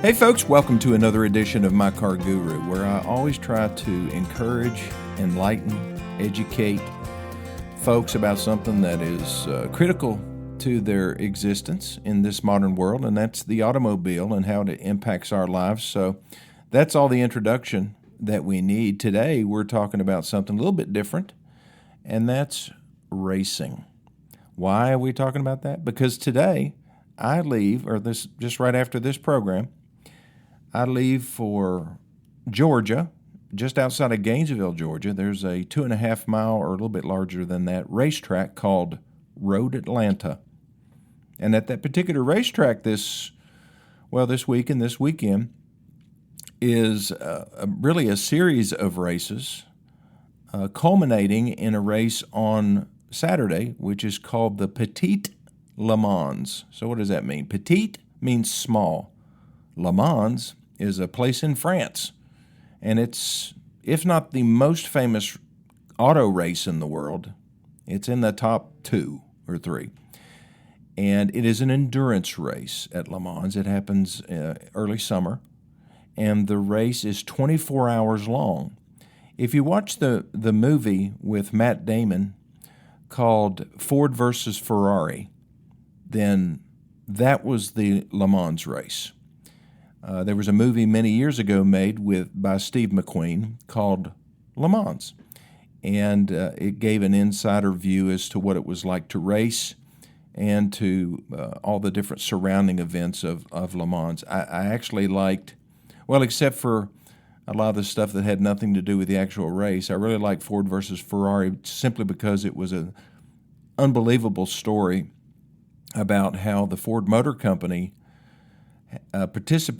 Hey folks, welcome to another edition of My Car Guru, where I always try to encourage, enlighten, educate folks about something that is critical to their existence in this modern world, and that's the automobile and how it impacts our lives. So that's all the introduction that we need. Today we're talking about something a little bit different, and that's racing. Why are we talking about that? Because today I leave, or this just right after this program, I leave for Georgia, just outside of Gainesville, Georgia. There's a 2.5 mile or a little bit larger than that racetrack called Road Atlanta. And at that particular racetrack this week and this weekend is really a series of races culminating in a race on Saturday, which is called the Petite Le Mans. So what does that mean? Petite means small. Le Mans is a place in France, and it's, if not the most famous auto race in the world, it's in the top 2 or 3. And it is an endurance race at Le Mans. It happens early summer, and the race is 24 hours long. If you watch the movie with Matt Damon called Ford versus Ferrari, then that was the Le Mans race. There was a movie many years ago made by Steve McQueen called Le Mans, and it gave an insider view as to what it was like to race and to all the different surrounding events of Le Mans. I actually liked, well, except for a lot of the stuff that had nothing to do with the actual race, I really liked Ford versus Ferrari simply because it was an unbelievable story about how the Ford Motor Company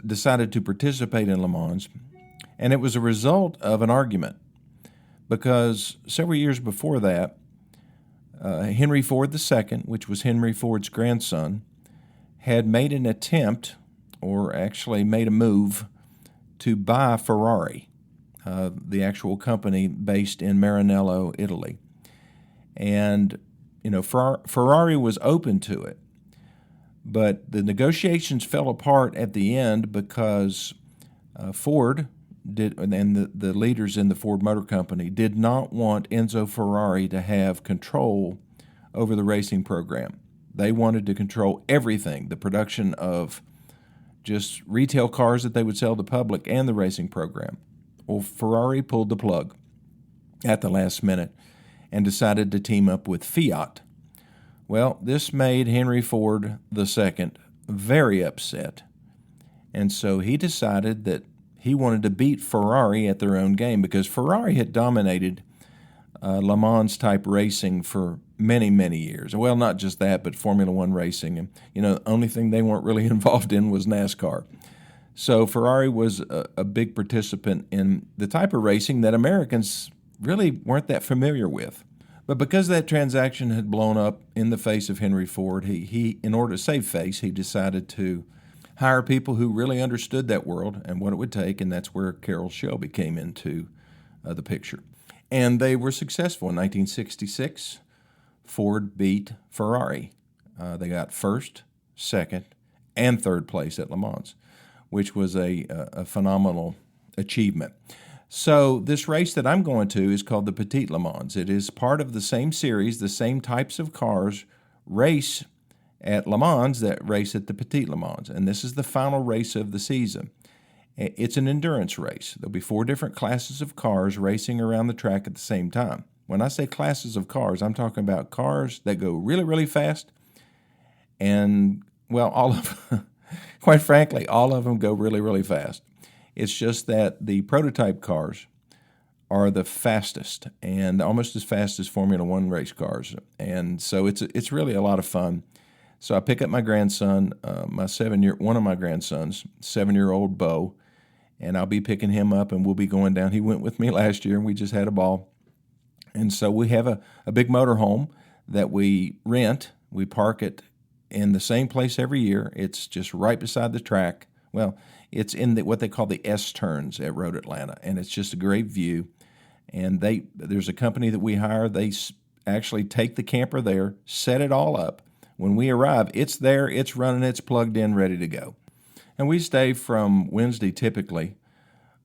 decided to participate in Le Mans, and it was a result of an argument because several years before that, Henry Ford II, which was Henry Ford's grandson, had made an attempt, or actually made a move, to buy Ferrari, the actual company based in Maranello, Italy. And, Ferrari was open to it. But the negotiations fell apart at the end because Ford and the leaders in the Ford Motor Company did not want Enzo Ferrari to have control over the racing program. They wanted to control everything, the production of just retail cars that they would sell to the public and the racing program. Well, Ferrari pulled the plug at the last minute and decided to team up with Fiat. Well, this made Henry Ford II very upset, and so he decided that he wanted to beat Ferrari at their own game because Ferrari had dominated Le Mans-type racing for many, many years. Well, not just that, but Formula One racing. And, the only thing they weren't really involved in was NASCAR. So Ferrari was a big participant in the type of racing that Americans really weren't that familiar with. But because that transaction had blown up in the face of Henry Ford, he in order to save face, he decided to hire people who really understood that world and what it would take, and that's where Carroll Shelby came into the picture. And they were successful. In 1966, Ford beat Ferrari. They got first, second, and third place at Le Mans, which was a phenomenal achievement. So this race that I'm going to is called the Petite Le Mans. It is part of the same series, the same types of cars race at Le Mans that race at the Petite Le Mans. And this is the final race of the season. It's an endurance race. There'll be 4 different classes of cars racing around the track at the same time. When I say classes of cars, I'm talking about cars that go really, really fast. And, well, quite frankly, all of them go really, really fast. It's just that the prototype cars are the fastest and almost as fast as Formula One race cars. And so it's really a lot of fun. So I pick up my grandson, one of my grandsons, 7-year-old Bo, and I'll be picking him up and we'll be going down. He went with me last year and we just had a ball. And so we have a big motorhome that we rent. We park it in the same place every year. It's just right beside the track. Well, it's in what they call the S-turns at Road Atlanta, and it's just a great view. And there's a company that we hire. They actually take the camper there, set it all up. When we arrive, it's there, it's running, it's plugged in, ready to go. And we stay from Wednesday typically,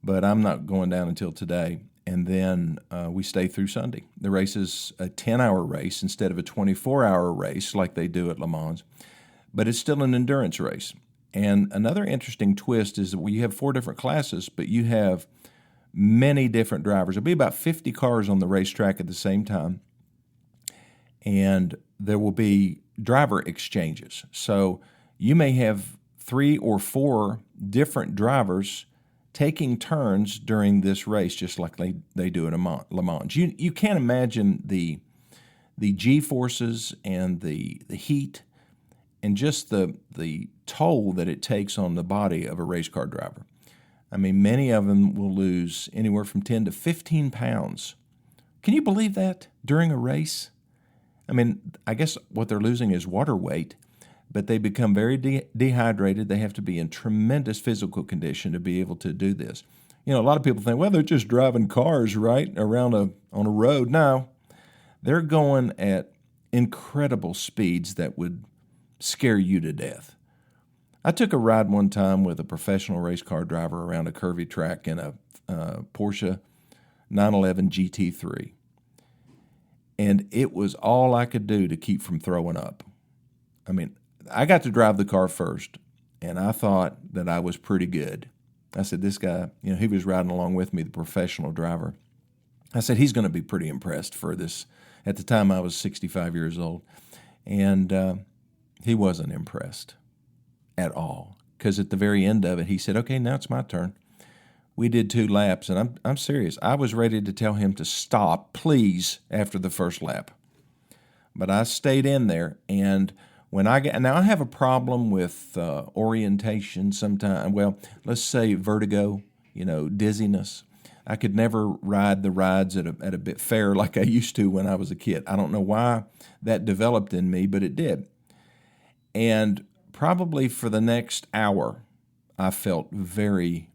but I'm not going down until today. And then we stay through Sunday. The race is a 10-hour race instead of a 24-hour race like they do at Le Mans, but it's still an endurance race. And another interesting twist is that you have 4 different classes, but you have many different drivers. There'll be about 50 cars on the racetrack at the same time, and there will be driver exchanges. So you may have 3 or 4 different drivers taking turns during this race, just like they do at Le Mans. You can't imagine the G-forces and the heat and just the toll that it takes on the body of a race car driver. I mean, many of them will lose anywhere from 10 to 15 pounds. Can you believe that during a race? I mean, I guess what they're losing is water weight, but they become very dehydrated. They have to be in tremendous physical condition to be able to do this. You know, a lot of people think, well, they're just driving cars, right, around on a road. No, they're going at incredible speeds that would scare you to death. I took a ride one time with a professional race car driver around a curvy track in a Porsche 911 GT3. And it was all I could do to keep from throwing up. I mean, I got to drive the car first, and I thought that I was pretty good. I said, this guy, you know, he was riding along with me, the professional driver. I said, he's going to be pretty impressed for this. At the time, I was 65 years old. And he wasn't impressed at all, because at the very end of it, he said, okay, now it's my turn. We did 2 laps, and I'm serious. I was ready to tell him to stop, please, after the first lap. But I stayed in there, and when now I have a problem with orientation sometimes. Well, let's say vertigo, you know, dizziness. I could never ride the rides at a bit fair like I used to when I was a kid. I don't know why that developed in me, but it did. And probably for the next hour, I felt very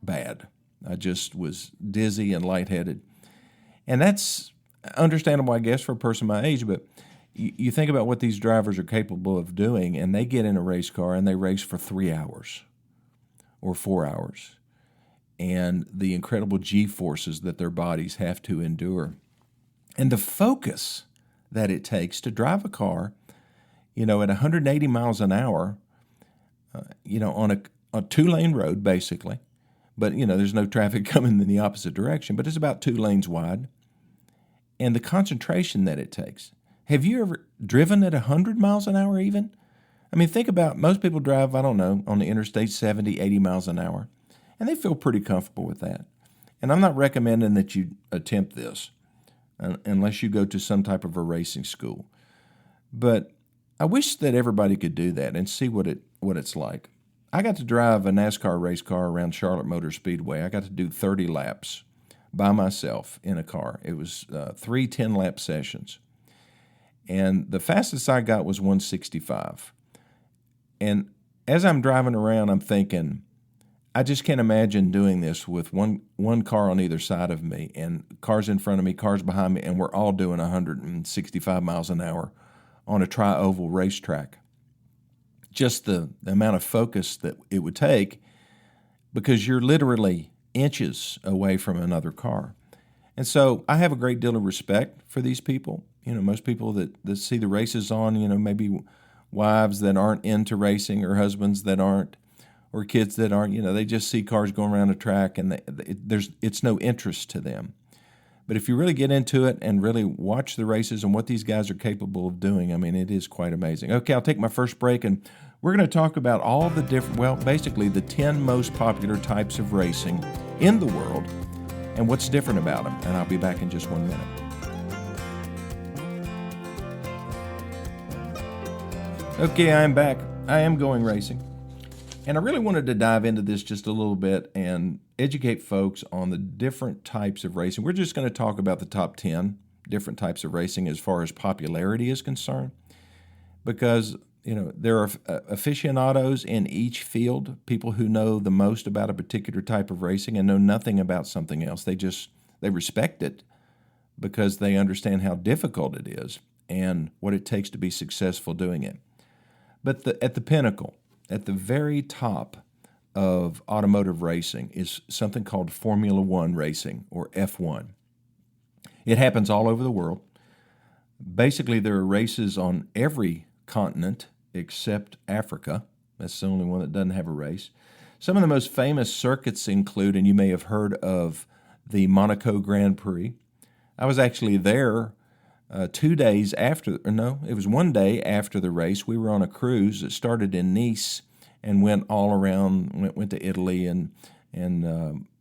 bad. I just was dizzy and lightheaded. And that's understandable, I guess, for a person my age, but you think about what these drivers are capable of doing, and they get in a race car and they race for 3 hours or 4 hours, and the incredible G-forces that their bodies have to endure. And the focus that it takes to drive a car, you know, at 180 miles an hour, you know, on a 2-lane road, basically. But, you know, there's no traffic coming in the opposite direction, but it's about 2 lanes wide. And the concentration that it takes. Have you ever driven at 100 miles an hour even? I mean, think about, most people drive, I don't know, on the interstate 70, 80 miles an hour, and they feel pretty comfortable with that. And I'm not recommending that you attempt this unless you go to some type of a racing school. But I wish that everybody could do that and see what it's like. I got to drive a NASCAR race car around Charlotte Motor Speedway. I got to do 30 laps by myself in a car. It was 3 10-lap sessions. And the fastest I got was 165. And as I'm driving around, I'm thinking, I just can't imagine doing this with one car on either side of me and cars in front of me, cars behind me, and we're all doing 165 miles an hour on a tri-oval racetrack. Just the amount of focus that it would take, because you're literally inches away from another car. And so I have a great deal of respect for these people. You know, most people that see the races on, you know, maybe wives that aren't into racing or husbands that aren't, or kids that aren't, you know, they just see cars going around a track and it's no interest to them. But if you really get into it and really watch the races and what these guys are capable of doing, I mean, it is quite amazing. Okay, I'll take my first break, and we're going to talk about all the different, well, basically the 10 most popular types of racing in the world and what's different about them. And I'll be back in just 1 minute. Okay, I'm back. I am going racing. And I really wanted to dive into this just a little bit and educate folks on the different types of racing. We're just going to talk about the top 10 different types of racing as far as popularity is concerned, because, you know, there are aficionados in each field, people who know the most about a particular type of racing and know nothing about something else. They respect it because they understand how difficult it is and what it takes to be successful doing it. But at the pinnacle, at the very top of automotive racing is something called Formula One racing, or F1. It happens all over the world. Basically, there are races on every continent except Africa. That's the only one that doesn't have a race. Some of the most famous circuits include, and you may have heard of, the Monaco Grand Prix. I was actually there 2 days after, or no, it was 1 day after the race. We were on a cruise that started in Nice and went all around, went to Italy and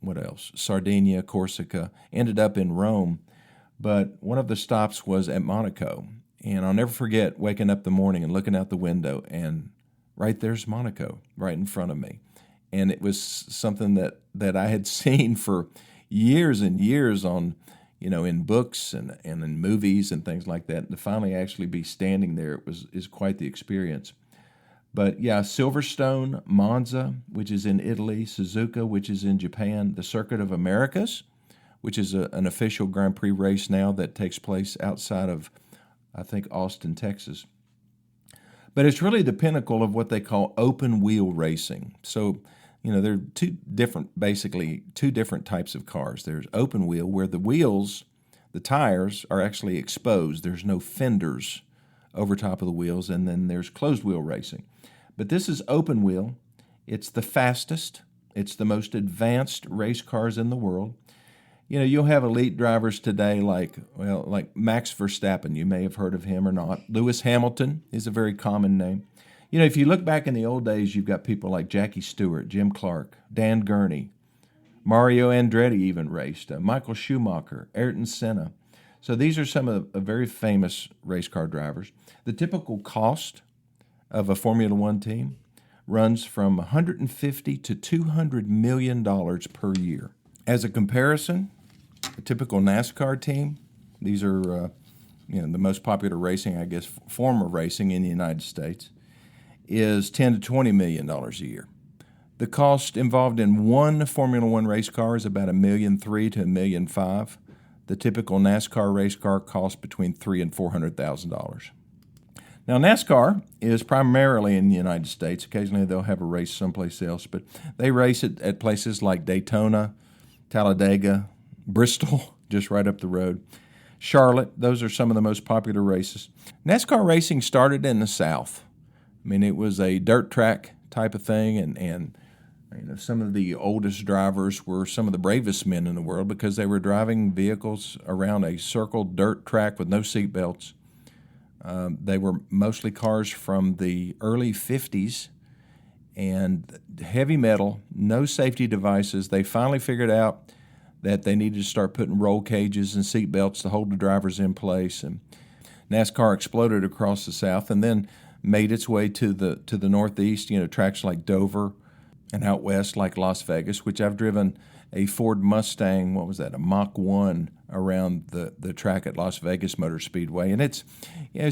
what else? Sardinia, Corsica, ended up in Rome. But one of the stops was at Monaco. And I'll never forget waking up the morning and looking out the window, and right there's Monaco right in front of me. And it was something that I had seen for years and years on, in books and in movies and things like that. And to finally actually be standing there is quite the experience. But yeah, Silverstone, Monza, which is in Italy, Suzuka, which is in Japan, the Circuit of Americas, which is an official Grand Prix race now that takes place outside of, I think, Austin, Texas. But it's really the pinnacle of what they call open wheel racing. So, there are two different types of cars. There's open wheel, where the wheels, the tires, are actually exposed. There's no fenders over top of the wheels. And then there's closed wheel racing. But this is open wheel. It's the fastest. It's the most advanced race cars in the world. You'll have elite drivers today like Max Verstappen. You may have heard of him or not. Lewis Hamilton is a very common name. If you look back in the old days, you've got people like Jackie Stewart, Jim Clark, Dan Gurney, Mario Andretti even raced, Michael Schumacher, Ayrton Senna. So these are some of the very famous race car drivers. The typical cost of a Formula One team runs from $150 to $200 million per year. As a comparison, a typical NASCAR team, these are the most popular racing, I guess, form of racing in the United States, is $10 to $20 million a year. The cost involved in one Formula One race car is about $1.3 million to $1.5 million. The typical NASCAR race car costs between $300,000 and $400,000. Now, NASCAR is primarily in the United States. Occasionally they'll have a race someplace else, but they race it at places like Daytona, Talladega, Bristol, just right up the road, Charlotte. Those are some of the most popular races. NASCAR racing started in the South. It was a dirt track type of thing, and some of the oldest drivers were some of the bravest men in the world because they were driving vehicles around a circled dirt track with no seat belts. They were mostly cars from the early 50s, and heavy metal, no safety devices. They finally figured out that they needed to start putting roll cages and seat belts to hold the drivers in place. And NASCAR exploded across the South and then made its way to the Northeast, tracks like Dover, and out west like Las Vegas, which I've driven a Ford Mustang, what was that, a Mach 1 around the track at Las Vegas Motor Speedway. And it's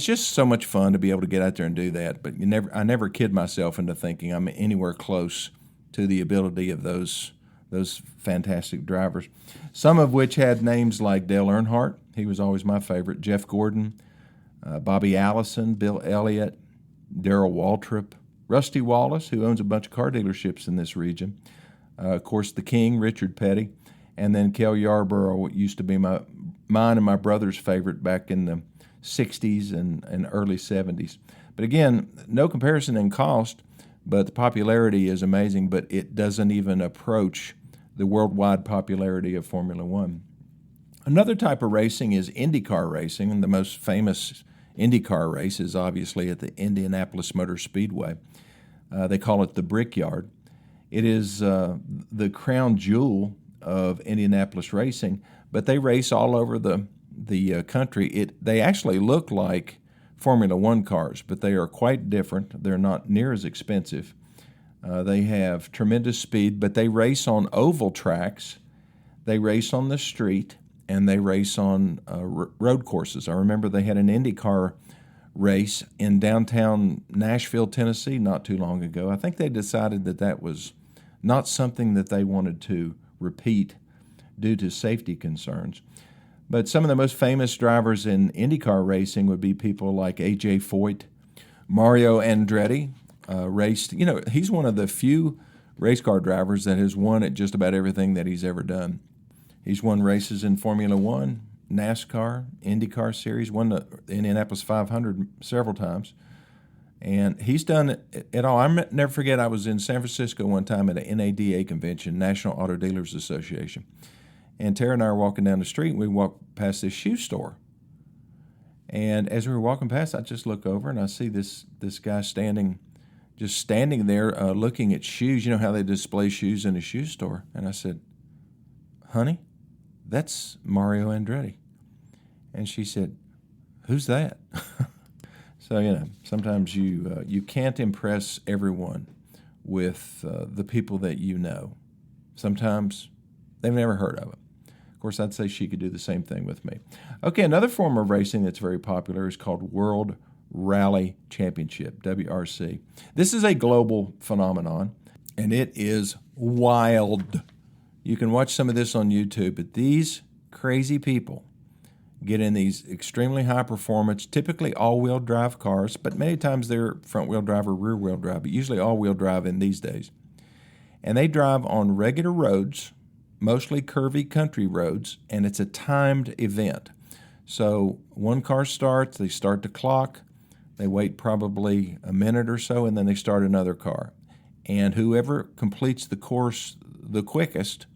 just so much fun to be able to get out there and do that. But I never kid myself into thinking I'm anywhere close to the ability of those fantastic drivers, some of which had names like Dale Earnhardt. He was always my favorite. Jeff Gordon, Bobby Allison, Bill Elliott, Darrell Waltrip, Rusty Wallace, who owns a bunch of car dealerships in this region. Of course, the King, Richard Petty, and then Cale Yarborough used to be mine and my brother's favorite back in the 60s and early 70s. But again, no comparison in cost, but the popularity is amazing, but it doesn't even approach the worldwide popularity of Formula One. Another type of racing is IndyCar racing, and the most famous IndyCar race is obviously at the Indianapolis Motor Speedway. They call it the Brickyard. It is the crown jewel of Indianapolis racing, but they race all over the country. They actually look like Formula One cars, but they are quite different. They're not near as expensive. They have tremendous speed, but they race on oval tracks. They race on the street, and they race on road courses. I remember they had an IndyCar race in downtown Nashville, Tennessee, not too long ago. I think they decided that was not something that they wanted to repeat due to safety concerns. But some of the most famous drivers in IndyCar racing would be people like A.J. Foyt, Mario Andretti, raced. You know, he's one of the few race car drivers that has won at just about everything that he's ever done. He's won races in Formula One, NASCAR, IndyCar Series, won the Indianapolis 500 several times. And he's done it all. I'll never forget, I was in San Francisco one time at an NADA convention, National Auto Dealers Association. And Tara and I were walking down the street, and we walked past this shoe store. And as we were walking past, I just look over, and I see this guy standing there looking at shoes. You know how they display shoes in a shoe store? And I said, "Honey, that's Mario Andretti." And she said, "Who's that?" So, you know, sometimes you can't impress everyone with the people that you know. Sometimes they've never heard of it. Of course, I'd say she could do the same thing with me. Okay, another form of racing that's very popular is called World Rally Championship, WRC. This is a global phenomenon, and it is wild. You can watch some of this on YouTube, but these crazy people get in these extremely high performance, typically all-wheel drive cars, but many times they're front-wheel drive or rear-wheel drive, but usually all-wheel drive in these days. And they drive on regular roads, mostly curvy country roads, and it's a timed event. So one car starts, they start the clock, they wait probably a minute or so, and then they start another car. And whoever completes the course the quickest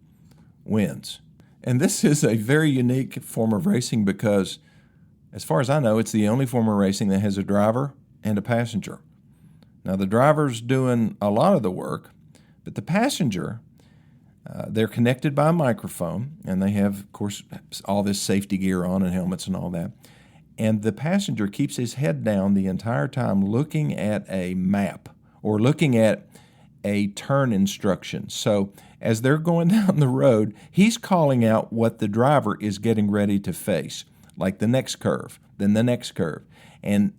wins. And this is a very unique form of racing because, as far as I know, it's the only form of racing that has a driver and a passenger. Now, the driver's doing a lot of the work, but the passenger, they're connected by a microphone, and they have, of course, all this safety gear on and helmets and all that. And the passenger keeps his head down the entire time looking at a map or looking at a turn instruction. So as they're going down the road, he's calling out what the driver is getting ready to face, like the next curve, then the next curve. And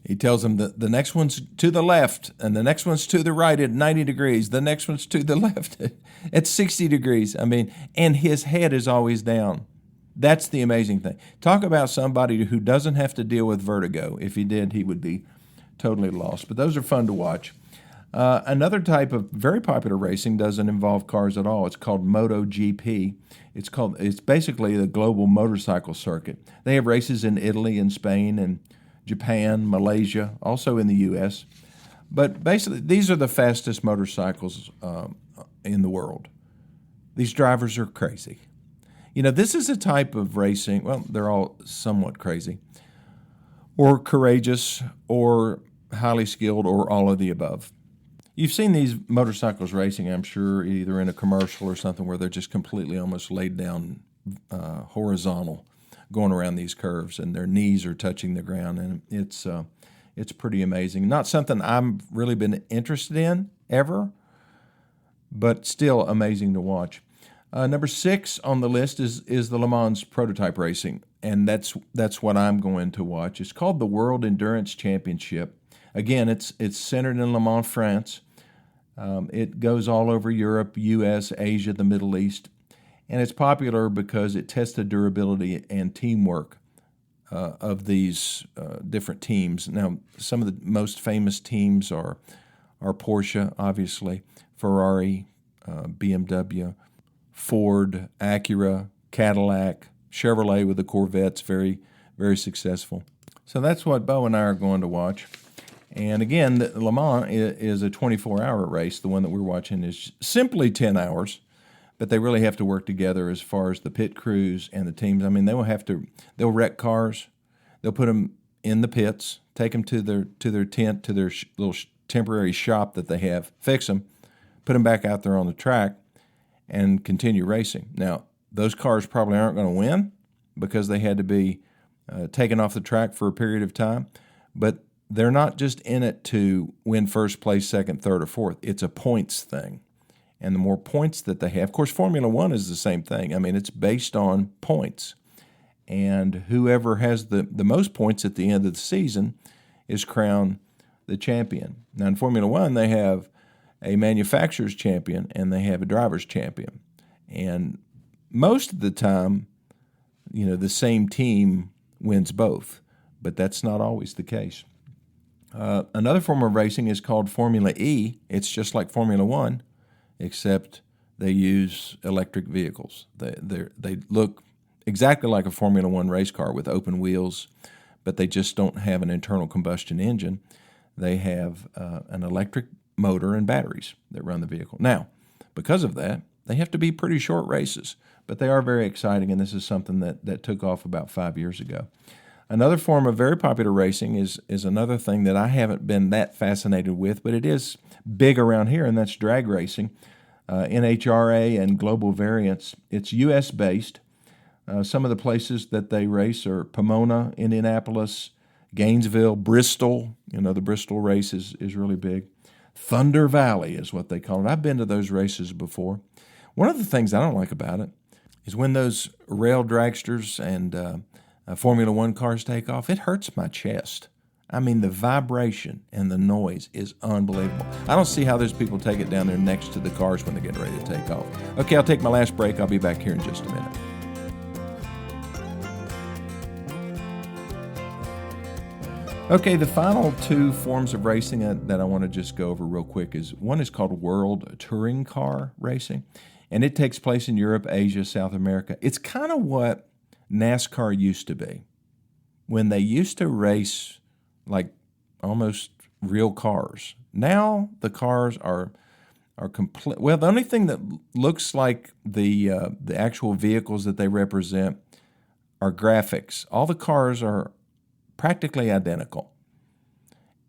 he tells them that the next one's to the left, and the next one's to the right at 90 degrees. The next one's to the left at 60 degrees. I mean, and his head is always down. That's the amazing thing. Talk about somebody who doesn't have to deal with vertigo. If he did, he would be totally lost. But those are fun to watch. Another type of very popular racing doesn't involve cars at all. It's called MotoGP. It's basically the global motorcycle circuit. They have races in Italy and Spain and Japan, Malaysia, also in the U.S. But basically, these are the fastest motorcycles in the world. These drivers are crazy. You know, this is a type of racing, well, they're all somewhat crazy, or courageous, or highly skilled, or all of the above. You've seen these motorcycles racing, I'm sure, either in a commercial or something where they're just completely almost laid down horizontal, going around these curves, and their knees are touching the ground, and it's pretty amazing. Not something I've really been interested in ever, but still amazing to watch. Number 6 on the list is the Le Mans prototype racing, and that's what I'm going to watch. It's called the World Endurance Championship. Again, it's centered in Le Mans, France. It goes all over Europe, U.S., Asia, the Middle East, and it's popular because it tests the durability and teamwork of these different teams. Now, some of the most famous teams are Porsche, obviously, Ferrari, BMW, Ford, Acura, Cadillac, Chevrolet with the Corvettes, very, very successful. So that's what Bo and I are going to watch. And again, the Le Mans is a 24-hour race. The one that we're watching is simply 10 hours, but they really have to work together as far as the pit crews and the teams. I mean, they'll wreck cars, they'll put them in the pits, take them to their tent, to their little temporary shop that they have, fix them, put them back out there on the track, and continue racing. Now, those cars probably aren't going to win because they had to be taken off the track for a period of time, but they're not just in it to win first place, second, third, or fourth. It's a points thing. And the more points that they have, of course, Formula One is the same thing. I mean, it's based on points. And whoever has the most points at the end of the season is crowned the champion. Now, in Formula One, they have a manufacturer's champion and they have a driver's champion. And most of the time, you know, the same team wins both, but that's not always the case. Another form of racing is called Formula E. It's just like Formula One, except they use electric vehicles. They look exactly like a Formula One race car with open wheels, but they just don't have an internal combustion engine. They have an electric motor and batteries that run the vehicle. Now, because of that, they have to be pretty short races, but they are very exciting, and this is something that took off about 5 years ago. Another form of very popular racing is another thing that I haven't been that fascinated with, but it is big around here, and that's drag racing. NHRA and Global Variants. It's U.S.-based. Some of the places that they race are Pomona, Indianapolis, Gainesville, Bristol. You know, the Bristol race is really big. Thunder Valley is what they call it. I've been to those races before. One of the things I don't like about it is when those rail dragsters and Formula One cars take off, it hurts my chest. I mean, the vibration and the noise is unbelievable. I don't see how those people take it down there next to the cars when they're getting ready to take off. Okay, I'll take my last break. I'll be back here in just a minute. Okay, the final two forms of racing that I want to just go over real quick is one is called World Touring Car Racing, and it takes place in Europe, Asia, South America. It's kind of what NASCAR used to be when they used to race like almost real cars. Now the cars are complete. Well, the only thing that looks like the actual vehicles that they represent are graphics. All the cars are practically identical,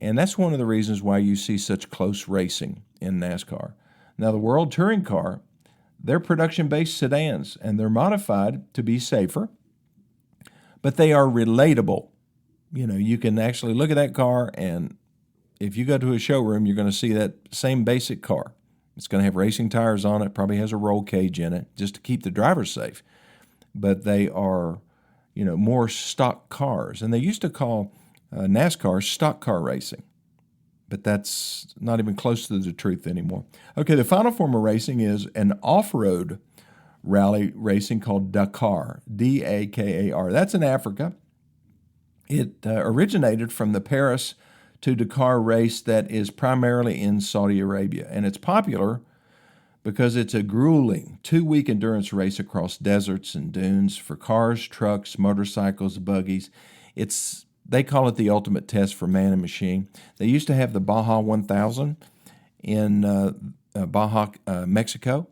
and that's one of the reasons why you see such close racing in NASCAR. Now, the World Touring Car, they're production-based sedans, and they're modified to be safer, but they are relatable. You know, you can actually look at that car, and if you go to a showroom, you're going to see that same basic car. It's going to have racing tires on it, probably has a roll cage in it, just to keep the driver safe. But they are, you know, more stock cars. And they used to call NASCAR stock car racing, but that's not even close to the truth anymore. Okay, the final form of racing is an off-road rally racing called Dakar, D-A-K-A-R. That's in Africa. It originated from the Paris to Dakar race that is primarily in Saudi Arabia, and it's popular because it's a grueling 2-week endurance race across deserts and dunes for cars, trucks, motorcycles, buggies. They call it the ultimate test for man and machine. They used to have the Baja 1000 in Baja, Mexico,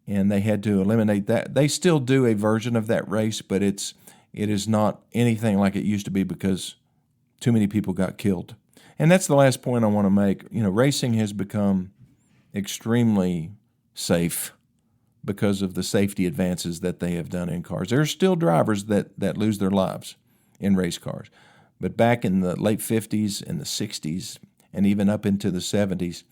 and they had to eliminate that. They still do a version of that race, but it is not anything like it used to be because too many people got killed. And that's the last point I want to make. You know, racing has become extremely safe because of the safety advances that they have done in cars. There are still drivers that lose their lives in race cars. But back in the late 50s and the 60s and even up into the 70s,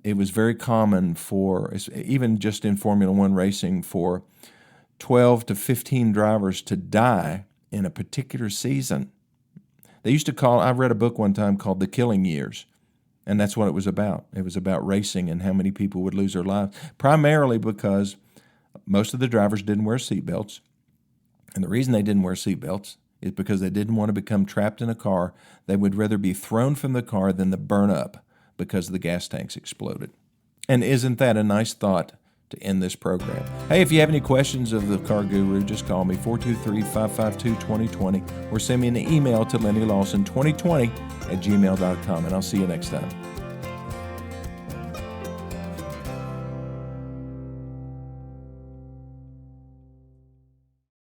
it was very common for, even just in Formula One racing, for 12 to 15 drivers to die in a particular season. They used to I read a book one time called The Killing Years, and that's what it was about. It was about racing and how many people would lose their lives, primarily because most of the drivers didn't wear seatbelts. And the reason they didn't wear seatbelts is because they didn't want to become trapped in a car. They would rather be thrown from the car than to burn up because the gas tanks exploded. And isn't that a nice thought to end this program? Hey, if you have any questions of the Car Guru, just call me, 423-552-2020, or send me an email to LennyLawson2020@gmail.com, and I'll see you next time.